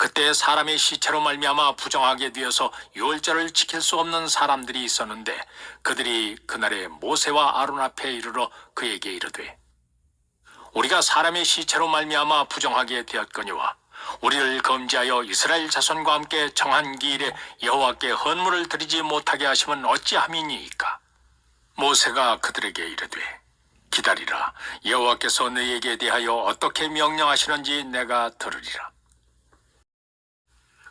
그때 사람의 시체로 말미암아 부정하게 되어서 유월절을 지킬 수 없는 사람들이 있었는데 그들이 그날에 모세와 아론 앞에 이르러 그에게 이르되 우리가 사람의 시체로 말미암아 부정하게 되었거니와 우리를 검지하여 이스라엘 자손과 함께 정한 기일에 여호와께 헌물을 드리지 못하게 하시면 어찌함이니이까. 모세가 그들에게 이르되 기다리라. 여호와께서 너희에게 대하여 어떻게 명령하시는지 내가 들으리라.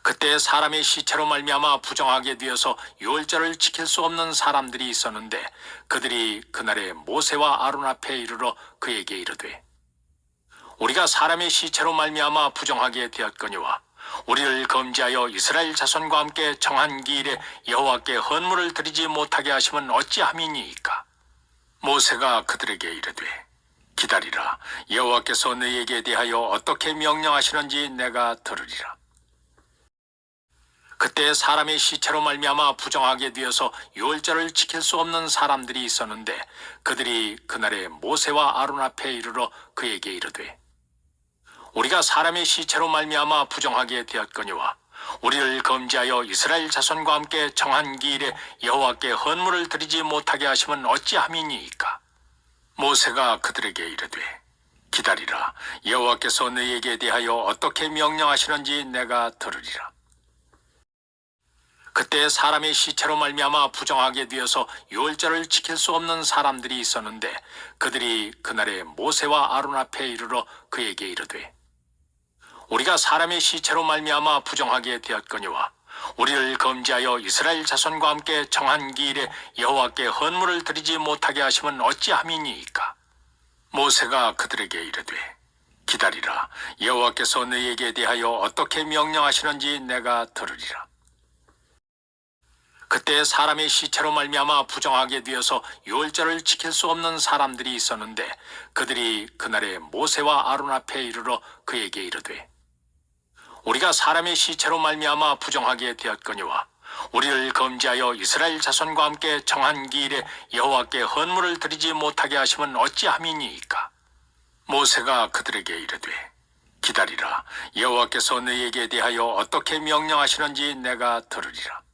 그때 사람의 시체로 말미암아 부정하게 되어서 유월절을 지킬 수 없는 사람들이 있었는데 그들이 그날에 모세와 아론 앞에 이르러 그에게 이르되 우리가 사람의 시체로 말미암아 부정하게 되었거니와 우리를 검지하여 이스라엘 자손과 함께 정한 기일에 여호와께 헌물을 드리지 못하게 하시면 어찌함이니이까. 모세가 그들에게 이르되 기다리라. 여호와께서 너희에게 대하여 어떻게 명령하시는지 내가 들으리라. 그때 사람의 시체로 말미암아 부정하게 되어서 유월절을 지킬 수 없는 사람들이 있었는데 그들이 그날에 모세와 아론 앞에 이르러 그에게 이르되 우리가 사람의 시체로 말미암아 부정하게 되었거니와 우리를 검지하여 이스라엘 자손과 함께 정한 기일에 여호와께 헌물을 드리지 못하게 하시면 어찌함이니이까. 모세가 그들에게 이르되 기다리라. 여호와께서 너희에게 대하여 어떻게 명령하시는지 내가 들으리라. 그때 사람의 시체로 말미암아 부정하게 되어서 유월절을 지킬 수 없는 사람들이 있었는데 그들이 그날에 모세와 아론 앞에 이르러 그에게 이르되 우리가 사람의 시체로 말미암아 부정하게 되었거니와 우리를 검지하여 이스라엘 자손과 함께 정한 기일에 여호와께 헌물을 드리지 못하게 하시면 어찌함이니이까. 모세가 그들에게 이르되 기다리라. 여호와께서 너희에게 대하여 어떻게 명령하시는지 내가 들으리라. 그때 사람의 시체로 말미암아 부정하게 되어서 유월절을 지킬 수 없는 사람들이 있었는데 그들이 그날에 모세와 아론 앞에 이르러 그에게 이르되 우리가 사람의 시체로 말미암아 부정하게 되었거니와 우리를 검지하여 이스라엘 자손과 함께 정한 기일에 여호와께 헌물을 드리지 못하게 하시면 어찌함이니이까. 모세가 그들에게 이르되 기다리라. 여호와께서 너희에게 대하여 어떻게 명령하시는지 내가 들으리라.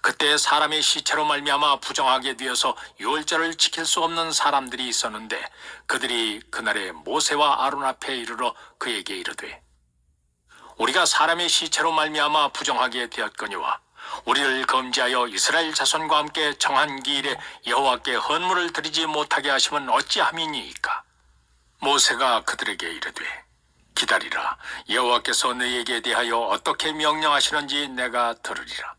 그때 사람의 시체로 말미암아 부정하게 되어서 유월절을 지킬 수 없는 사람들이 있었는데 그들이 그날에 모세와 아론 앞에 이르러 그에게 이르되 우리가 사람의 시체로 말미암아 부정하게 되었거니와 우리를 검지하여 이스라엘 자손과 함께 정한 기일에 여호와께 헌물을 드리지 못하게 하시면 어찌함이니이까. 모세가 그들에게 이르되 기다리라. 여호와께서 너희에게 대하여 어떻게 명령하시는지 내가 들으리라.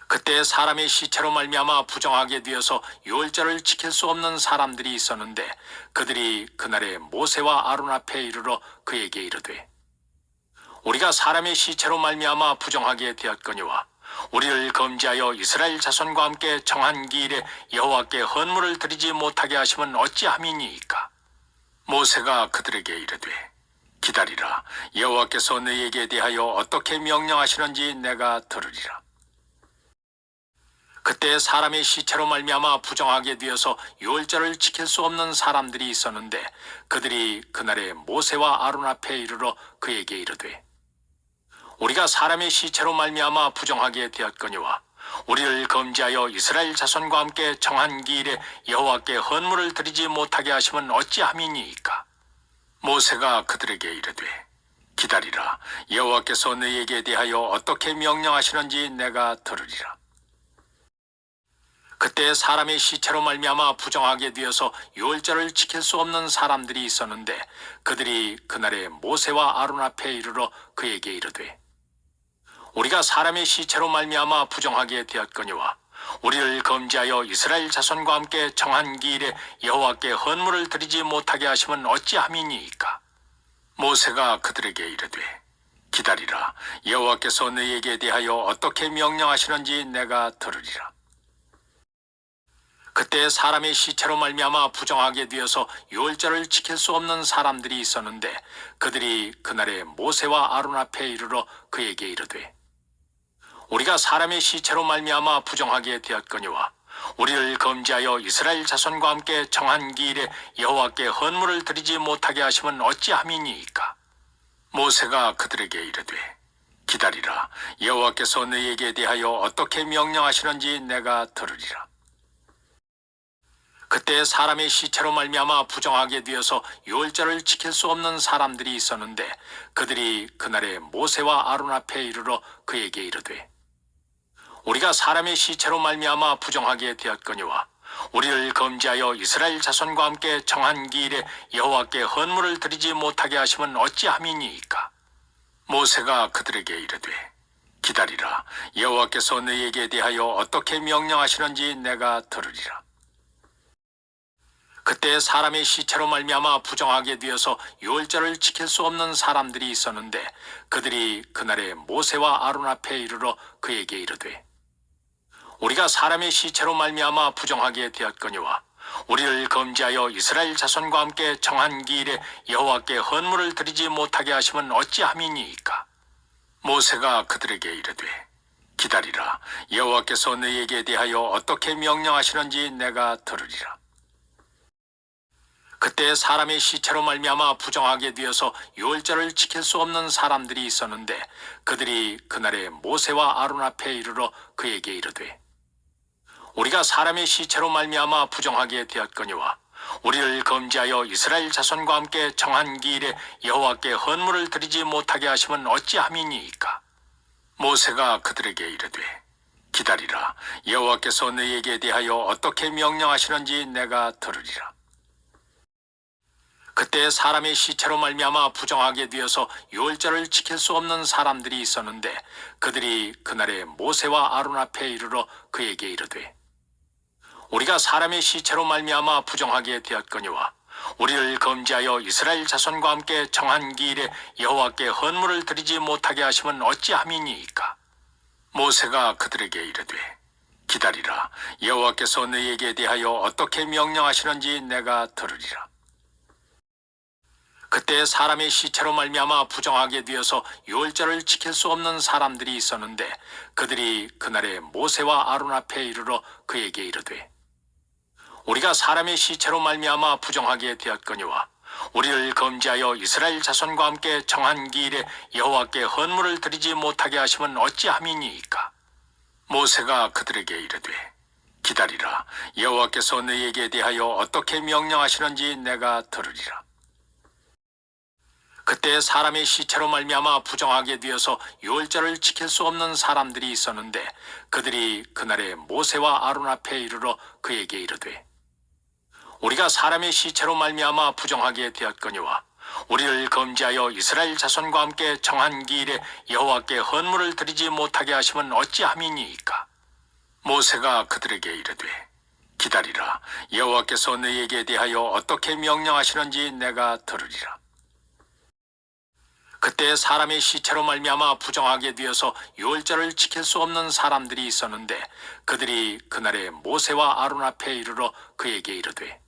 그때 사람의 시체로 말미암아 부정하게 되어서 유월절을 지킬 수 없는 사람들이 있었는데 그들이 그날에 모세와 아론 앞에 이르러 그에게 이르되 우리가 사람의 시체로 말미암아 부정하게 되었거니와 우리를 검지하여 이스라엘 자손과 함께 정한 기일에 여호와께 헌물을 드리지 못하게 하시면 어찌함이니이까. 모세가 그들에게 이르되 기다리라. 여호와께서 너희에게 대하여 어떻게 명령하시는지 내가 들으리라. 그때 사람의 시체로 말미암아 부정하게 되어서 유월절을 지킬 수 없는 사람들이 있었는데 그들이 그날에 모세와 아론 앞에 이르러 그에게 이르되 우리가 사람의 시체로 말미암아 부정하게 되었거니와 우리를 검지하여 이스라엘 자손과 함께 정한 기일에 여호와께 헌물을 드리지 못하게 하시면 어찌함이니이까. 모세가 그들에게 이르되 기다리라. 여호와께서 너희에게 대하여 어떻게 명령하시는지 내가 들으리라. 그때 사람의 시체로 말미암아 부정하게 되어서 유월절을 지킬 수 없는 사람들이 있었는데 그들이 그날에 모세와 아론 앞에 이르러 그에게 이르되 우리가 사람의 시체로 말미암아 부정하게 되었거니와 우리를 검지하여 이스라엘 자손과 함께 정한 기일에 여호와께 헌물을 드리지 못하게 하시면 어찌함이니이까. 모세가 그들에게 이르되 기다리라. 여호와께서 너희에게 대하여 어떻게 명령하시는지 내가 들으리라. 그때 사람의 시체로 말미암아 부정하게 되어서 유월절을 지킬 수 없는 사람들이 있었는데 그들이 그날에 모세와 아론 앞에 이르러 그에게 이르되 우리가 사람의 시체로 말미암아 부정하게 되었거니와 우리를 검지하여 이스라엘 자손과 함께 정한 기일에 여호와께 헌물을 드리지 못하게 하시면 어찌함이니이까. 모세가 그들에게 이르되 기다리라. 여호와께서 너희에게 대하여 어떻게 명령하시는지 내가 들으리라. 그때 사람의 시체로 말미암아 부정하게 되어서 유월절을 지킬 수 없는 사람들이 있었는데 그들이 그날에 모세와 아론 앞에 이르러 그에게 이르되 우리가 사람의 시체로 말미암아 부정하게 되었거니와 우리를 검지하여 이스라엘 자손과 함께 정한 기일에 여호와께 헌물을 드리지 못하게 하시면 어찌함이니이까. 모세가 그들에게 이르되 기다리라. 여호와께서 너희에게 대하여 어떻게 명령하시는지 내가 들으리라. 그때 사람의 시체로 말미암아 부정하게 되어서 유월절을 지킬 수 없는 사람들이 있었는데 그들이 그날에 모세와 아론 앞에 이르러 그에게 이르되 우리가 사람의 시체로 말미암아 부정하게 되었거니와 우리를 검지하여 이스라엘 자손과 함께 정한 기일에 여호와께 헌물을 드리지 못하게 하시면 어찌함이니이까. 모세가 그들에게 이르되 기다리라. 여호와께서 너희에게 대하여 어떻게 명령하시는지 내가 들으리라. 그때 사람의 시체로 말미암아 부정하게 되어서 유월절을 지킬 수 없는 사람들이 있었는데 그들이 그날에 모세와 아론 앞에 이르러 그에게 이르되 우리가 사람의 시체로 말미암아 부정하게 되었거니와 우리를 검지하여 이스라엘 자손과 함께 정한 기일에 여호와께 헌물을 드리지 못하게 하시면 어찌함이니이까. 모세가 그들에게 이르되 기다리라. 여호와께서 너희에게 대하여 어떻게 명령하시는지 내가 들으리라. 그때 사람의 시체로 말미암아 부정하게 되어서 유월절을 지킬 수 없는 사람들이 있었는데 그들이 그날에 모세와 아론 앞에 이르러 그에게 이르되 우리가 사람의 시체로 말미암아 부정하게 되었거니와 우리를 검지하여 이스라엘 자손과 함께 정한 기일에 여호와께 헌물을 드리지 못하게 하시면 어찌함이니이까. 모세가 그들에게 이르되 기다리라. 여호와께서 너희에게 대하여 어떻게 명령하시는지 내가 들으리라. 그때 사람의 시체로 말미암아 부정하게 되어서 유월절을 지킬 수 없는 사람들이 있었는데 그들이 그날에 모세와 아론 앞에 이르러 그에게 이르되 우리가 사람의 시체로 말미암아 부정하게 되었거니와 우리를 검지하여 이스라엘 자손과 함께 정한 기일에 여호와께 헌물을 드리지 못하게 하시면 어찌함이니이까. 모세가 그들에게 이르되 기다리라. 여호와께서 너희에게 대하여 어떻게 명령하시는지 내가 들으리라. 그때 사람의 시체로 말미암아 부정하게 되어서 유월절을 지킬 수 없는 사람들이 있었는데 그들이 그날에 모세와 아론 앞에 이르러 그에게 이르되 우리가 사람의 시체로 말미암아 부정하게 되었거니와 우리를 검지하여 이스라엘 자손과 함께 정한 기일에 여호와께 헌물을 드리지 못하게 하시면 어찌함이니이까. 모세가 그들에게 이르되 기다리라. 여호와께서 너희에게 대하여 어떻게 명령하시는지 내가 들으리라. 그때 사람의 시체로 말미암아 부정하게 되어서 유월절을 지킬 수 없는 사람들이 있었는데 그들이 그날에 모세와 아론 앞에 이르러 그에게 이르되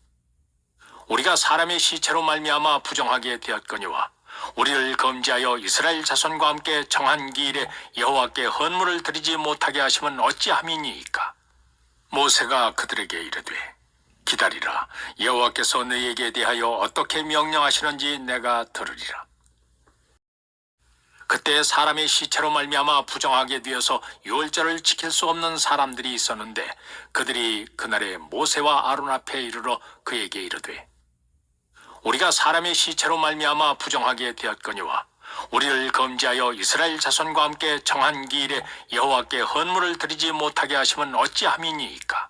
우리가 사람의 시체로 말미암아 부정하게 되었거니와 우리를 검지하여 이스라엘 자손과 함께 정한 기일에 여호와께 헌물을 드리지 못하게 하시면 어찌함이니이까. 모세가 그들에게 이르되 기다리라. 여호와께서 너희에게 대하여 어떻게 명령하시는지 내가 들으리라. 그때 사람의 시체로 말미암아 부정하게 되어서 유월절을 지킬 수 없는 사람들이 있었는데 그들이 그날에 모세와 아론 앞에 이르러 그에게 이르되 우리가 사람의 시체로 말미암아 부정하게 되었거니와 우리를 검지하여 이스라엘 자손과 함께 정한 기일에 여호와께 헌물을 드리지 못하게 하시면 어찌함이니이까.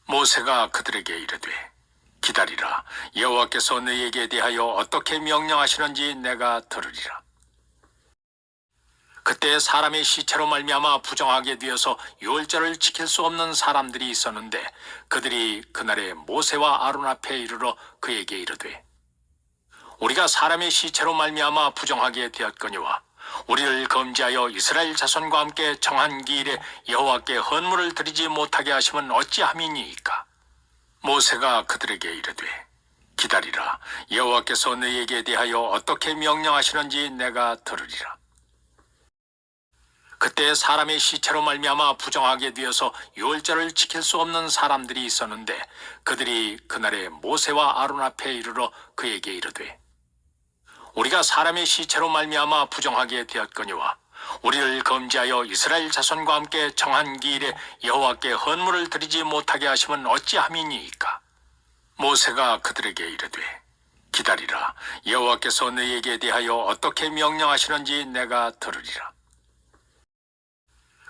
모세가 그들에게 이르되 기다리라. 여호와께서 너희에게 대하여 어떻게 명령하시는지 내가 들으리라. 그때 사람의 시체로 말미암아 부정하게 되어서 유월절을 지킬 수 없는 사람들이 있었는데 그들이 그날에 모세와 아론 앞에 이르러 그에게 이르되 우리가 사람의 시체로 말미암아 부정하게 되었거니와 우리를 검지하여 이스라엘 자손과 함께 정한 기일에 여호와께 헌물을 드리지 못하게 하시면 어찌함이니이까. 모세가 그들에게 이르되 기다리라. 여호와께서 너희에게 대하여 어떻게 명령하시는지 내가 들으리라. 그때 사람의 시체로 말미암아 부정하게 되어서 유월절을 지킬 수 없는 사람들이 있었는데 그들이 그날에 모세와 아론 앞에 이르러 그에게 이르되 우리가 사람의 시체로 말미암아 부정하게 되었거니와 우리를 검지하여 이스라엘 자손과 함께 정한 기일에 여호와께 헌물을 드리지 못하게 하심은 어찌함이니이까. 모세가 그들에게 이르되 기다리라. 여호와께서 너희에게 대하여 어떻게 명령하시는지 내가 들으리라.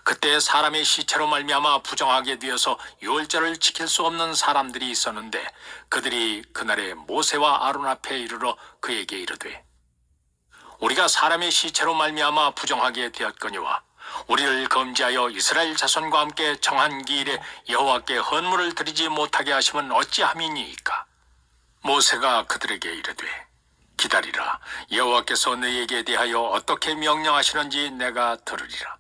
그때 사람의 시체로 말미암아 부정하게 되어서 유월절을 지킬 수 없는 사람들이 있었는데 그들이 그날에 모세와 아론 앞에 이르러 그에게 이르되 우리가 사람의 시체로 말미암아 부정하게 되었거니와 우리를 검지하여 이스라엘 자손과 함께 정한 기일에 여호와께 헌물을 드리지 못하게 하심은 어찌함이니이까. 모세가 그들에게 이르되 기다리라. 여호와께서 너희에게 대하여 어떻게 명령하시는지 내가 들으리라.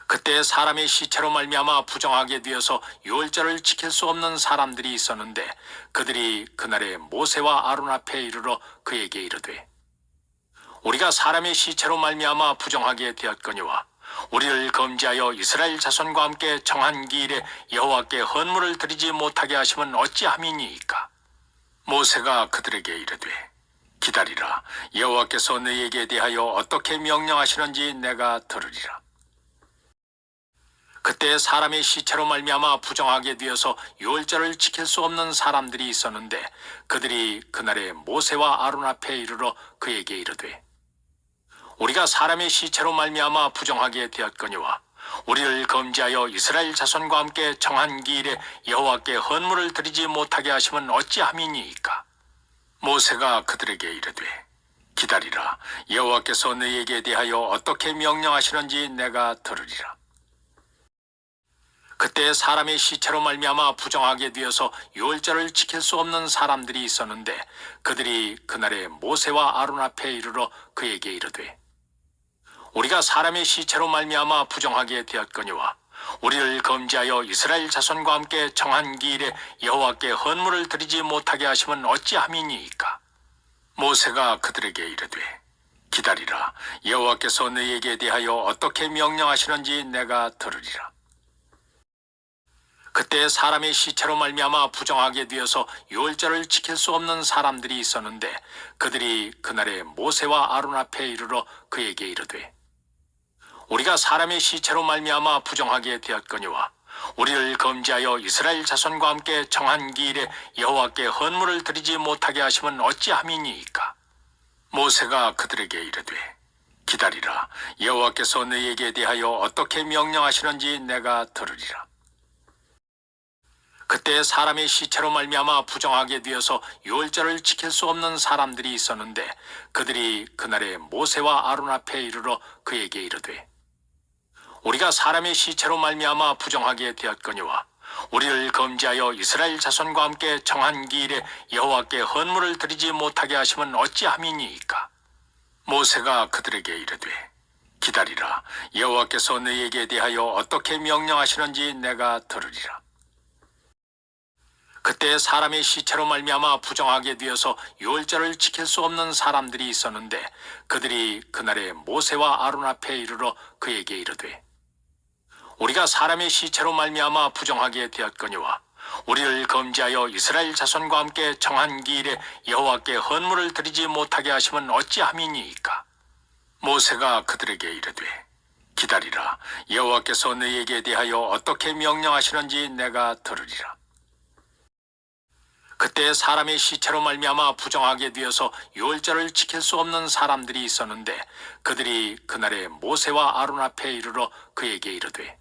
그때 사람의 시체로 말미암아 부정하게 되어서 유월절을 지킬 수 없는 사람들이 있었는데 그들이 그날에 모세와 아론 앞에 이르러 그에게 이르되 우리가 사람의 시체로 말미암아 부정하게 되었거니와 우리를 검지하여 이스라엘 자손과 함께 정한 기일에 여호와께 헌물을 드리지 못하게 하심은 어찌함이니이까. 모세가 그들에게 이르되 기다리라. 여호와께서 너희에게 대하여 어떻게 명령하시는지 내가 들으리라. 그때 사람의 시체로 말미암아 부정하게 되어서 유월절을 지킬 수 없는 사람들이 있었는데 그들이 그날에 모세와 아론 앞에 이르러 그에게 이르되 우리가 사람의 시체로 말미암아 부정하게 되었거니와 우리를 검지하여 이스라엘 자손과 함께 정한 기일에 여호와께 헌물을 드리지 못하게 하심은 어찌함이니이까. 모세가 그들에게 이르되 기다리라. 여호와께서 너희에게 대하여 어떻게 명령하시는지 내가 들으리라. 그때 사람의 시체로 말미암아 부정하게 되어서 유월절을 지킬 수 없는 사람들이 있었는데 그들이 그날에 모세와 아론 앞에 이르러 그에게 이르되 우리가 사람의 시체로 말미암아 부정하게 되었거니와 우리를 검지하여 이스라엘 자손과 함께 정한 기일에 여호와께 헌물을 드리지 못하게 하심은 어찌함이니이까. 모세가 그들에게 이르되 기다리라. 여호와께서 너희에게 대하여 어떻게 명령하시는지 내가 들으리라. 그때 사람의 시체로 말미암아 부정하게 되어서 유월절을 지킬 수 없는 사람들이 있었는데 그들이 그날에 모세와 아론 앞에 이르러 그에게 이르되 우리가 사람의 시체로 말미암아 부정하게 되었거니와 우리를 검지하여 이스라엘 자손과 함께 정한 기일에 여호와께 헌물을 드리지 못하게 하심은 어찌함이니이까. 모세가 그들에게 이르되 기다리라. 여호와께서 너희에게 대하여 어떻게 명령하시는지 내가 들으리라. 그때 사람의 시체로 말미암아 부정하게 되어서 유월절을 지킬 수 없는 사람들이 있었는데 그들이 그날에 모세와 아론 앞에 이르러 그에게 이르되 우리가 사람의 시체로 말미암아 부정하게 되었거니와 우리를 검지하여 이스라엘 자손과 함께 정한 기일에 여호와께 헌물을 드리지 못하게 하심은 어찌함이니이까. 모세가 그들에게 이르되 기다리라. 여호와께서 너희에게 대하여 어떻게 명령하시는지 내가 들으리라. 그때 사람의 시체로 말미암아 부정하게 되어서 유월절을 지킬 수 없는 사람들이 있었는데 그들이 그날에 모세와 아론 앞에 이르러 그에게 이르되 우리가 사람의 시체로 말미암아 부정하게 되었거니와 우리를 검지하여 이스라엘 자손과 함께 정한 기일에 여호와께 헌물을 드리지 못하게 하심은 어찌함이니이까. 모세가 그들에게 이르되 기다리라. 여호와께서 너희에게 대하여 어떻게 명령하시는지 내가 들으리라. 그때 사람의 시체로 말미암아 부정하게 되어서 유월절을 지킬 수 없는 사람들이 있었는데 그들이 그날에 모세와 아론 앞에 이르러 그에게 이르되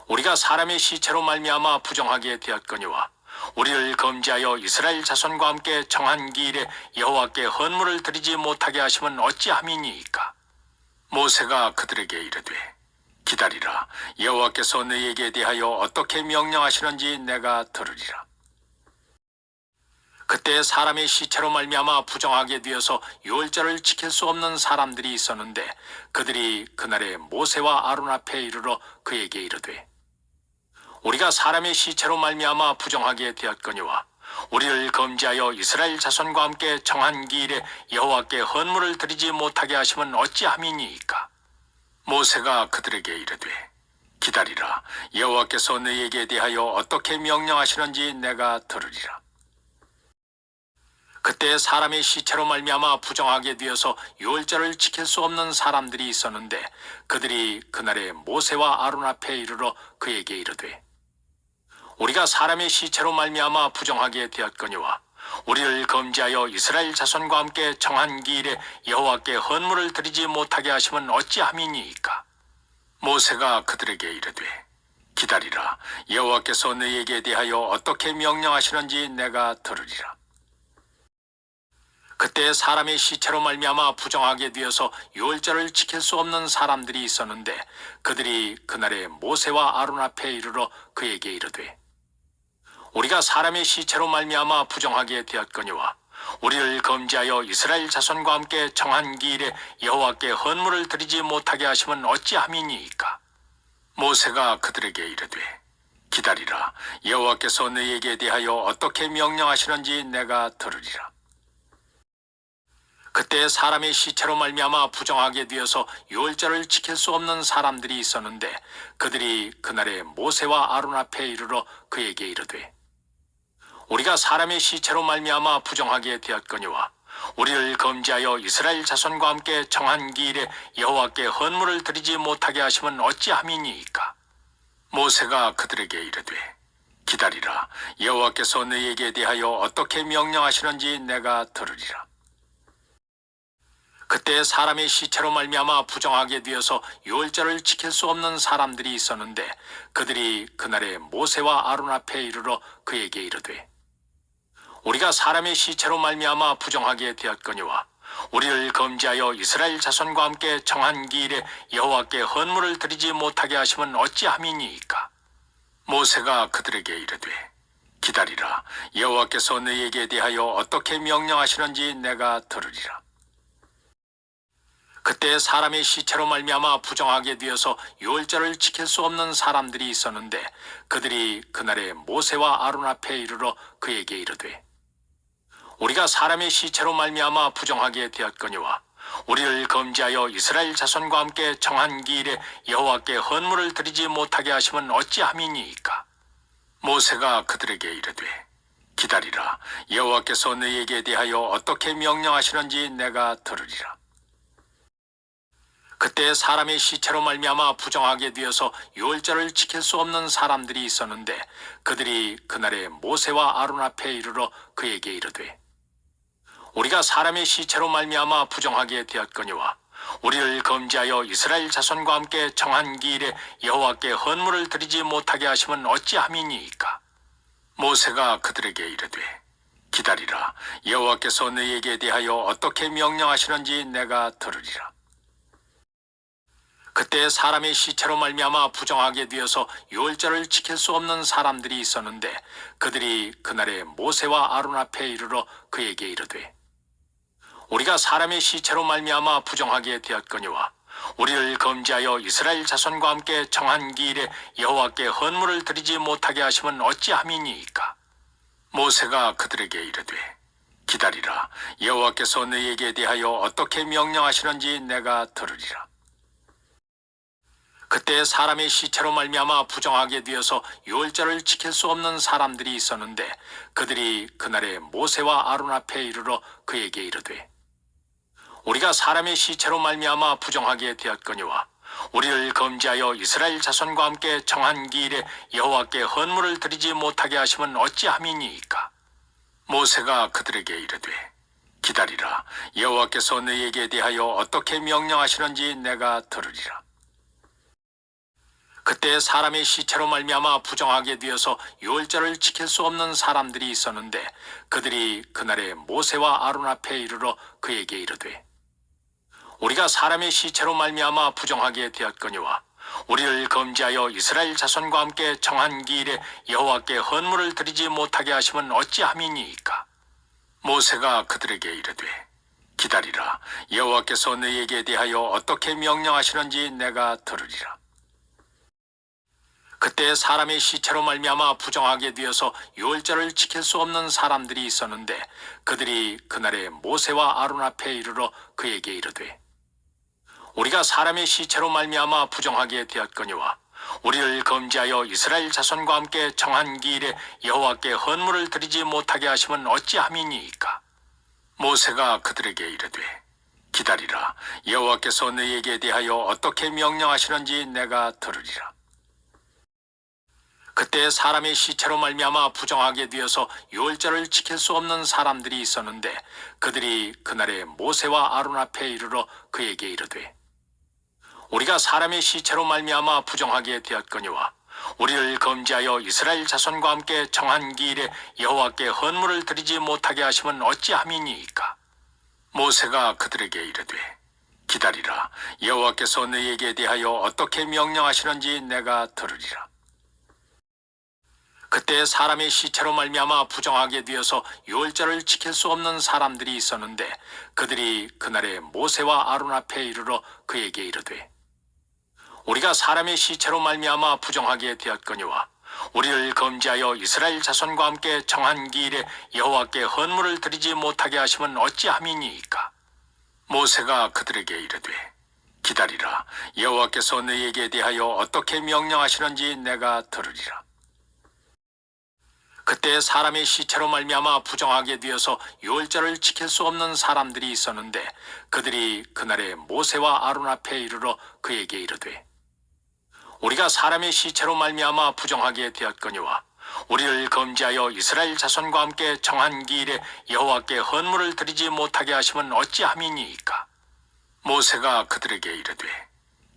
우리가 사람의 시체로 말미암아 부정하게 되었거니와 우리를 검지하여 이스라엘 자손과 함께 정한 기일에 여호와께 헌물을 드리지 못하게 하심은 어찌함이니이까. 모세가 그들에게 이르되 기다리라. 여호와께서 너희에게 대하여 어떻게 명령하시는지 내가 들으리라. 그때 사람의 시체로 말미암아 부정하게 되어서 유월절을 지킬 수 없는 사람들이 있었는데 그들이 그날에 모세와 아론 앞에 이르러 그에게 이르되 우리가 사람의 시체로 말미암아 부정하게 되었거니와 우리를 검지하여 이스라엘 자손과 함께 정한 기일에 여호와께 헌물을 드리지 못하게 하심은 어찌함이니이까. 모세가 그들에게 이르되 기다리라. 여호와께서 너희에게 대하여 어떻게 명령하시는지 내가 들으리라. 그때 사람의 시체로 말미암아 부정하게 되어서 유월절을 지킬 수 없는 사람들이 있었는데 그들이 그날에 모세와 아론 앞에 이르러 그에게 이르되 우리가 사람의 시체로 말미암아 부정하게 되었거니와 우리를 검지하여 이스라엘 자손과 함께 정한 기일에 여호와께 헌물을 드리지 못하게 하시면 어찌함이니이까. 모세가 그들에게 이르되 기다리라. 여호와께서 너희에게 대하여 어떻게 명령하시는지 내가 들으리라. 그때 사람의 시체로 말미암아 부정하게 되어서 유월절을 지킬 수 없는 사람들이 있었는데 그들이 그날에 모세와 아론 앞에 이르러 그에게 이르되 우리가 사람의 시체로 말미암아 부정하게 되었거니와 우리를 검지하여 이스라엘 자손과 함께 정한 기일에 여호와께 헌물을 드리지 못하게 하시면 어찌함이니이까. 모세가 그들에게 이르되 기다리라. 여호와께서 너희에게 대하여 어떻게 명령하시는지 내가 들으리라. 그때 사람의 시체로 말미암아 부정하게 되어서 유월절을 지킬 수 없는 사람들이 있었는데 그들이 그날에 모세와 아론 앞에 이르러 그에게 이르되 우리가 사람의 시체로 말미암아 부정하게 되었거니와 우리를 검지하여 이스라엘 자손과 함께 정한 기일에 여호와께 헌물을 드리지 못하게 하시면 어찌함이니이까. 모세가 그들에게 이르되 기다리라. 여호와께서 너희에게 대하여 어떻게 명령하시는지 내가 들으리라. 그때 사람의 시체로 말미암아 부정하게 되어서 유월절을 지킬 수 없는 사람들이 있었는데 그들이 그날에 모세와 아론 앞에 이르러 그에게 이르되 우리가 사람의 시체로 말미암아 부정하게 되었거니와 우리를 검지하여 이스라엘 자손과 함께 정한 기일에 여호와께 헌물을 드리지 못하게 하시면 어찌함이니이까. 모세가 그들에게 이르되 기다리라. 여호와께서 너희에게 대하여 어떻게 명령하시는지 내가 들으리라. 그때 사람의 시체로 말미암아 부정하게 되어서 유월절을 지킬 수 없는 사람들이 있었는데 그들이 그날에 모세와 아론 앞에 이르러 그에게 이르되 우리가 사람의 시체로 말미암아 부정하게 되었거니와 우리를 검지하여 이스라엘 자손과 함께 정한 기일에 여호와께 헌물을 드리지 못하게 하시면 어찌함이니이까. 모세가 그들에게 이르되 기다리라. 여호와께서 너희에게 대하여 어떻게 명령하시는지 내가 들으리라. 그때 사람의 시체로 말미암아 부정하게 되어서 유월절을 지킬 수 없는 사람들이 있었는데 그들이 그날에 모세와 아론 앞에 이르러 그에게 이르되 우리가 사람의 시체로 말미암아 부정하게 되었거니와 우리를 검지하여 이스라엘 자손과 함께 정한 기일에 여호와께 헌물을 드리지 못하게 하시면 어찌함이니이까. 모세가 그들에게 이르되 기다리라. 여호와께서 너희에게 대하여 어떻게 명령하시는지 내가 들으리라. 그때 사람의 시체로 말미암아 부정하게 되어서 유월절을 지킬 수 없는 사람들이 있었는데 그들이 그날에 모세와 아론 앞에 이르러 그에게 이르되 우리가 사람의 시체로 말미암아 부정하게 되었거니와 우리를 검지하여 이스라엘 자손과 함께 정한 기일에 여호와께 헌물을 드리지 못하게 하시면 어찌함이니이까. 모세가 그들에게 이르되 기다리라. 여호와께서 너희에게 대하여 어떻게 명령하시는지 내가 들으리라. 그때 사람의 시체로 말미암아 부정하게 되어서 유월절을 지킬 수 없는 사람들이 있었는데 그들이 그날에 모세와 아론 앞에 이르러 그에게 이르되 우리가 사람의 시체로 말미암아 부정하게 되었거니와 우리를 검지하여 이스라엘 자손과 함께 정한 기일에 여호와께 헌물을 드리지 못하게 하시면 어찌함이니이까. 모세가 그들에게 이르되 기다리라. 여호와께서 너희에게 대하여 어떻게 명령하시는지 내가 들으리라. 그때 사람의 시체로 말미암아 부정하게 되어서 유월절을 지킬 수 없는 사람들이 있었는데 그들이 그날에 모세와 아론 앞에 이르러 그에게 이르되 우리가 사람의 시체로 말미암아 부정하게 되었거니와 우리를 검지하여 이스라엘 자손과 함께 정한 기일에 여호와께 헌물을 드리지 못하게 하시면 어찌함이니이까. 모세가 그들에게 이르되 기다리라. 여호와께서 너희에게 대하여 어떻게 명령하시는지 내가 들으리라. 그때 사람의 시체로 말미암아 부정하게 되어서 유월절을 지킬 수 없는 사람들이 있었는데 그들이 그날에 모세와 아론 앞에 이르러 그에게 이르되 우리가 사람의 시체로 말미암아 부정하게 되었거니와 우리를 검지하여 이스라엘 자손과 함께 정한 기일에 여호와께 헌물을 드리지 못하게 하시면 어찌함이니이까. 모세가 그들에게 이르되 기다리라. 여호와께서 너희에게 대하여 어떻게 명령하시는지 내가 들으리라. 그때 사람의 시체로 말미암아 부정하게 되어서 유월절을 지킬 수 없는 사람들이 있었는데 그들이 그날에 모세와 아론 앞에 이르러 그에게 이르되 우리가 사람의 시체로 말미암아 부정하게 되었거니와 우리를 검지하여 이스라엘 자손과 함께 정한 기일에 여호와께 헌물을 드리지 못하게 하시면 어찌함이니이까. 모세가 그들에게 이르되 기다리라. 여호와께서 너희에게 대하여 어떻게 명령하시는지 내가 들으리라. 그때 사람의 시체로 말미암아 부정하게 되어서 유월절을 지킬 수 없는 사람들이 있었는데 그들이 그날에 모세와 아론 앞에 이르러 그에게 이르되 우리가 사람의 시체로 말미암아 부정하게 되었거니와 우리를 검지하여 이스라엘 자손과 함께 정한 기일에 여호와께 헌물을 드리지 못하게 하시면 어찌함이니이까. 모세가 그들에게 이르되 기다리라. 여호와께서 너희에게 대하여 어떻게 명령하시는지 내가 들으리라. 그때 사람의 시체로 말미암아 부정하게 되어서 유월절을 지킬 수 없는 사람들이 있었는데 그들이 그날에 모세와 아론 앞에 이르러 그에게 이르되 우리가 사람의 시체로 말미암아 부정하게 되었거니와 우리를 검지하여 이스라엘 자손과 함께 정한 기일에 여호와께 헌물을 드리지 못하게 하시면 어찌함이니이까. 모세가 그들에게 이르되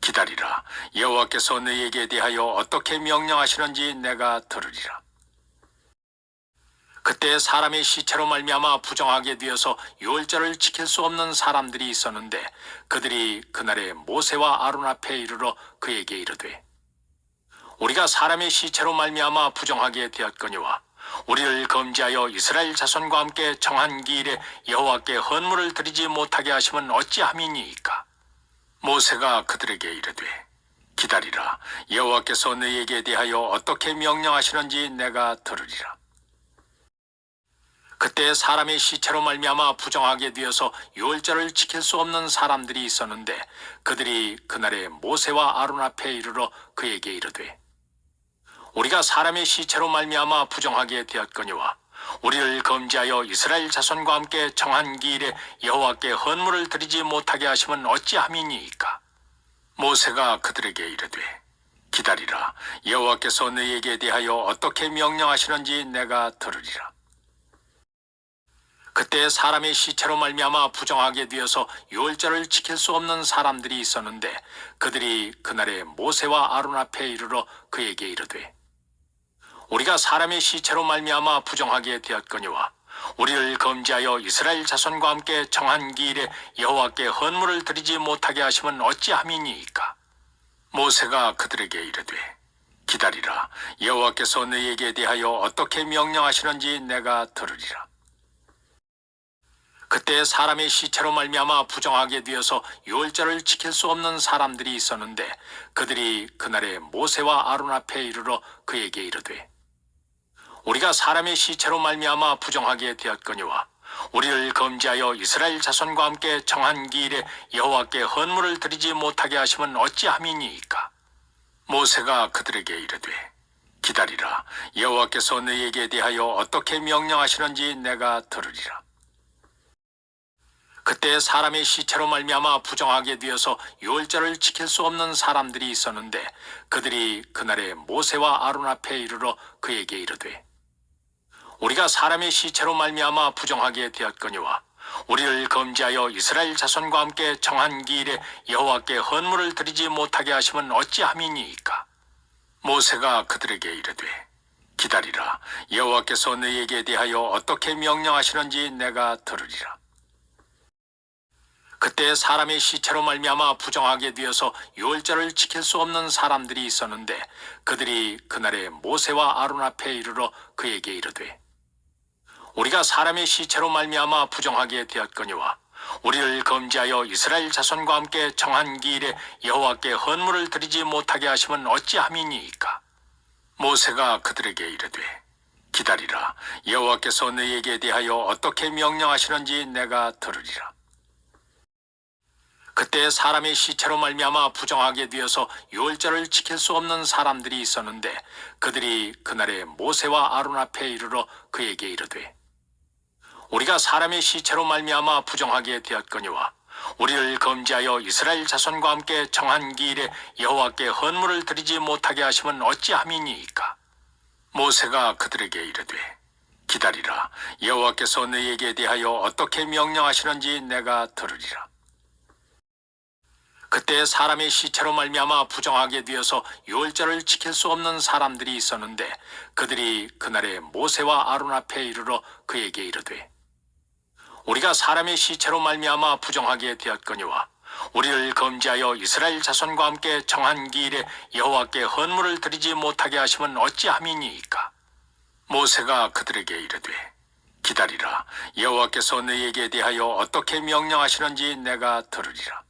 기다리라. 여호와께서 너희에게 대하여 어떻게 명령하시는지 내가 들으리라. 그때 사람의 시체로 말미암아 부정하게 되어서 유월절을 지킬 수 없는 사람들이 있었는데 그들이 그날에 모세와 아론 앞에 이르러 그에게 이르되 우리가 사람의 시체로 말미암아 부정하게 되었거니와 우리를 검지하여 이스라엘 자손과 함께 정한 기일에 여호와께 헌물을 드리지 못하게 하시면 어찌함이니이까. 모세가 그들에게 이르되 기다리라. 여호와께서 너희에게 대하여 어떻게 명령하시는지 내가 들으리라. 그때 사람의 시체로 말미암아 부정하게 되어서 유월절을 지킬 수 없는 사람들이 있었는데 그들이 그날에 모세와 아론 앞에 이르러 그에게 이르되 우리가 사람의 시체로 말미암아 부정하게 되었거니와 우리를 검지하여 이스라엘 자손과 함께 정한 기일에 여호와께 헌물을 드리지 못하게 하시면 어찌함이니이까. 모세가 그들에게 이르되 기다리라. 여호와께서 너희에게 대하여 어떻게 명령하시는지 내가 들으리라. 그때 사람의 시체로 말미암아 부정하게 되어서 유월절을 지킬 수 없는 사람들이 있었는데 그들이 그날에 모세와 아론 앞에 이르러 그에게 이르되 우리가 사람의 시체로 말미암아 부정하게 되었거니와 우리를 검지하여 이스라엘 자손과 함께 정한 기일에 여호와께 헌물을 드리지 못하게 하시면 어찌함이니이까. 모세가 그들에게 이르되 기다리라. 여호와께서 너희에게 대하여 어떻게 명령하시는지 내가 들으리라. 그때 사람의 시체로 말미암아 부정하게 되어서 유월절을 지킬 수 없는 사람들이 있었는데 그들이 그날에 모세와 아론 앞에 이르러 그에게 이르되 우리가 사람의 시체로 말미암아 부정하게 되었거니와 우리를 검지하여 이스라엘 자손과 함께 정한 기일에 여호와께 헌물을 드리지 못하게 하시면 어찌함이니이까. 모세가 그들에게 이르되 기다리라. 여호와께서 너희에게 대하여 어떻게 명령하시는지 내가 들으리라. 그때 사람의 시체로 말미암아 부정하게 되어서 유월절을 지킬 수 없는 사람들이 있었는데 그들이 그날에 모세와 아론 앞에 이르러 그에게 이르되 우리가 사람의 시체로 말미암아 부정하게 되었거니와 우리를 검지하여 이스라엘 자손과 함께 정한 기일에 여호와께 헌물을 드리지 못하게 하시면 어찌함이니이까. 모세가 그들에게 이르되 기다리라. 여호와께서 너희에게 대하여 어떻게 명령하시는지 내가 들으리라. 그때 사람의 시체로 말미암아 부정하게 되어서 유월절을 지킬 수 없는 사람들이 있었는데 그들이 그날에 모세와 아론 앞에 이르러 그에게 이르되 우리가 사람의 시체로 말미암아 부정하게 되었거니와 우리를 검지하여 이스라엘 자손과 함께 정한 기일에 여호와께 헌물을 드리지 못하게 하시면 어찌함이니이까. 모세가 그들에게 이르되 기다리라. 여호와께서 너희에게 대하여 어떻게 명령하시는지 내가 들으리라. 그때 사람의 시체로 말미암아 부정하게 되어서 유월절을 지킬 수 없는 사람들이 있었는데 그들이 그날에 모세와 아론 앞에 이르러 그에게 이르되 우리가 사람의 시체로 말미암아 부정하게 되었거니와 우리를 검지하여 이스라엘 자손과 함께 정한 기일에 여호와께 헌물을 드리지 못하게 하심은 어찌함이니이까. 모세가 그들에게 이르되 기다리라. 여호와께서 너희에게 대하여 어떻게 명령하시는지 내가 들으리라. 그때 사람의 시체로 말미암아 부정하게 되어서 유월절을 지킬 수 없는 사람들이 있었는데 그들이 그날에 모세와 아론 앞에 이르러 그에게 이르되 우리가 사람의 시체로 말미암아 부정하게 되었거니와 우리를 검지하여 이스라엘 자손과 함께 정한 기일에 여호와께 헌물을 드리지 못하게 하심은 어찌함이니이까. 모세가 그들에게 이르되 기다리라. 여호와께서 너희에게 대하여 어떻게 명령하시는지 내가 들으리라.